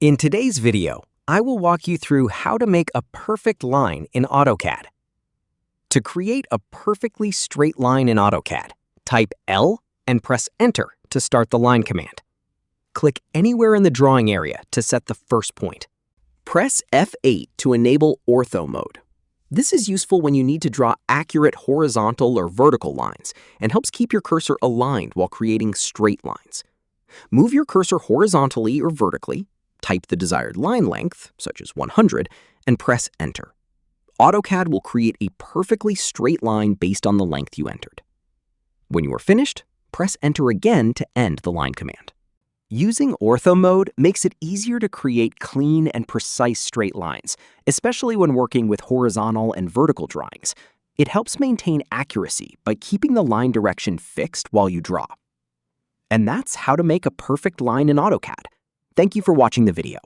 In today's video, I will walk you through how to make a perfect line in AutoCAD. To create a perfectly straight line in AutoCAD, type L and press Enter to start the line command. Click anywhere in the drawing area to set the first point. Press F8 to enable Ortho Mode. This is useful when you need to draw accurate horizontal or vertical lines and helps keep your cursor aligned while creating straight lines. Move your cursor horizontally or vertically, type the desired line length, such as 100, and press Enter. AutoCAD will create a perfectly straight line based on the length you entered. When you are finished, press Enter again to end the line command. Using Ortho Mode makes it easier to create clean and precise straight lines, especially when working with horizontal and vertical drawings. It helps maintain accuracy by keeping the line direction fixed while you draw. And that's how to make a perfect line in AutoCAD. Thank you for watching the video.